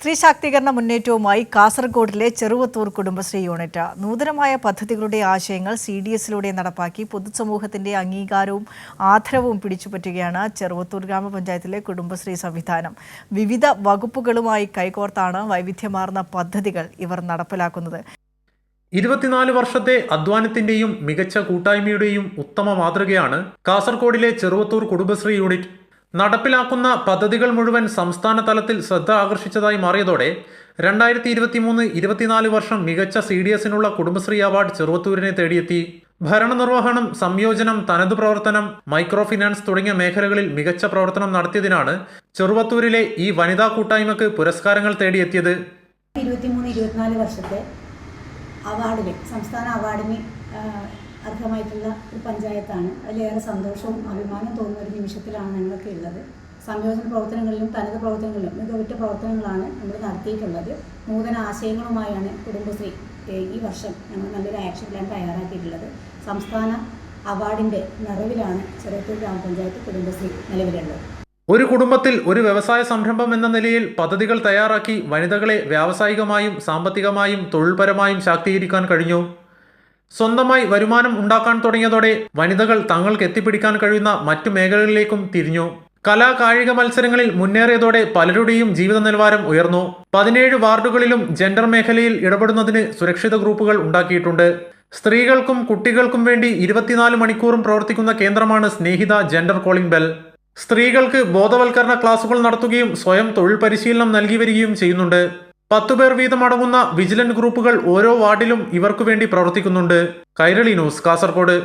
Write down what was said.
സ്ത്രീ ശാക്തീകരണ മുന്നേറ്റവുമായി കാസർഗോഡിലെ ചെറുവത്തൂർ കുടുംബശ്രീ യൂണിറ്റ് നൂതനമായ പദ്ധതികളുടെ ആശയങ്ങൾ CDSലൂടെ നടപ്പാക്കി പൊതുസമൂഹത്തിന്റെ അംഗീകാരവും ആദരവും പിടിച്ചുപറ്റുകയാണ് ചെറുവത്തൂർ ഗ്രാമപഞ്ചായത്തിലെ കുടുംബശ്രീ സംവിധാനം. വിവിധ വകുപ്പുകളുമായി കൈകോർത്താണ് വൈവിധ്യമാർന്ന പദ്ധതികൾ ഇവർ നടപ്പിലാക്കുന്നത്. 24 വർഷത്തെ അധ്വാനത്തിന്റെയും മികച്ച കൂട്ടായ്മയുടെയും ഉത്തമ മാതൃകയാണ് കാസർഗോഡിലെ ചെറുവത്തൂർ കുടുംബശ്രീ യൂണിറ്റ്. നടപ്പിലാക്കുന്ന പദ്ധതികൾ മുഴുവൻ സംസ്ഥാന തലത്തിൽ ശ്രദ്ധ ആകർഷിച്ചതായി മാറിയതോടെ 2023-24 വർഷം മികച്ച CDSനുള്ള കുടുംബശ്രീ അവാർഡ് ചെറുവത്തൂരിനെ തേടിയെത്തി. ഭരണനിർവഹണം, സംയോജനം, തനതു പ്രവർത്തനം, മൈക്രോ ഫിനാൻസ് തുടങ്ങിയ മേഖലകളിൽ മികച്ച പ്രവർത്തനം നടത്തിയതിനാണ് ചെറുവത്തൂരിലെ ഈ വനിതാ കൂട്ടായ്മക്ക് പുരസ്കാരങ്ങൾ തേടിയെത്തിയത്. 23-24 വർഷത്തെ അവാർഡിന്, സംസ്ഥാന അവാർഡിന് അർഹമായിട്ടുള്ള ഒരു പഞ്ചായത്താണ്. അതിലേറെ സന്തോഷവും അഭിമാനവും തോന്നുന്ന ഒരു നിമിഷത്തിലാണ് ഞങ്ങളൊക്കെ ഉള്ളത്. സംയോജന പ്രവർത്തനങ്ങളിലും തനത് പ്രവർത്തനങ്ങളിലും മികവുറ്റ പ്രവർത്തനങ്ങളാണ് നമ്മൾ നടത്തിയിട്ടുള്ളത്. നൂതന ആശയങ്ങളുമായാണ് കുടുംബശ്രീ ഈ വർഷം ഞങ്ങൾ നല്ലൊരു ആക്ഷൻ പ്ലാൻ തയ്യാറാക്കിയിട്ടുള്ളത്. സംസ്ഥാന അവാർഡിൻ്റെ നിറവിലാണ് ചെറുവത്തൂർ ഗ്രാമപഞ്ചായത്ത് കുടുംബശ്രീ നിലവിലുള്ളത്. ഒരു കുടുംബത്തിൽ ഒരു വ്യവസായ സംരംഭം എന്ന നിലയിൽ പദ്ധതികൾ തയ്യാറാക്കി വനിതകളെ വ്യാവസായികമായും സാമ്പത്തികമായും തൊഴിൽപരമായും ശാക്തീകരിക്കാൻ കഴിഞ്ഞു. സ്വന്തമായി വരുമാനം ഉണ്ടാക്കാൻ തുടങ്ങിയതോടെ വനിതകൾ തങ്ങൾക്ക് എത്തിപ്പിടിക്കാൻ കഴിയുന്ന മറ്റു മേഖലകളിലേക്കും തിരിഞ്ഞു. കലാ കായിക മത്സരങ്ങളിൽ മുന്നേറിയതോടെ പലരുടെയും ജീവിത നിലവാരം ഉയർന്നു. 17 വാർഡുകളിലും ജെൻഡർ മേഖലയിൽ ഇടപെടുന്നതിന് സുരക്ഷിത ഗ്രൂപ്പുകൾ ഉണ്ടാക്കിയിട്ടുണ്ട്. സ്ത്രീകൾക്കും കുട്ടികൾക്കും വേണ്ടി 24 മണിക്കൂറും പ്രവർത്തിക്കുന്ന കേന്ദ്രമാണ് സ്നേഹിത ജെൻഡർ കോളിംഗ് ബെൽ. സ്ത്രീകൾക്ക് ബോധവൽക്കരണ ക്ലാസുകൾ നടത്തുകയും സ്വയം തൊഴിൽ പരിശീലനം നൽകി വരികയും ചെയ്യുന്നുണ്ട്. 10 പേർ വീതം അടങ്ങുന്ന വിജിലന്റ് ഗ്രൂപ്പുകൾ ഓരോ വാർഡിലും ഇവർക്കു വേണ്ടി പ്രവർത്തിക്കുന്നുണ്ട്. കൈരളി ന്യൂസ്, കാസർഗോഡ്.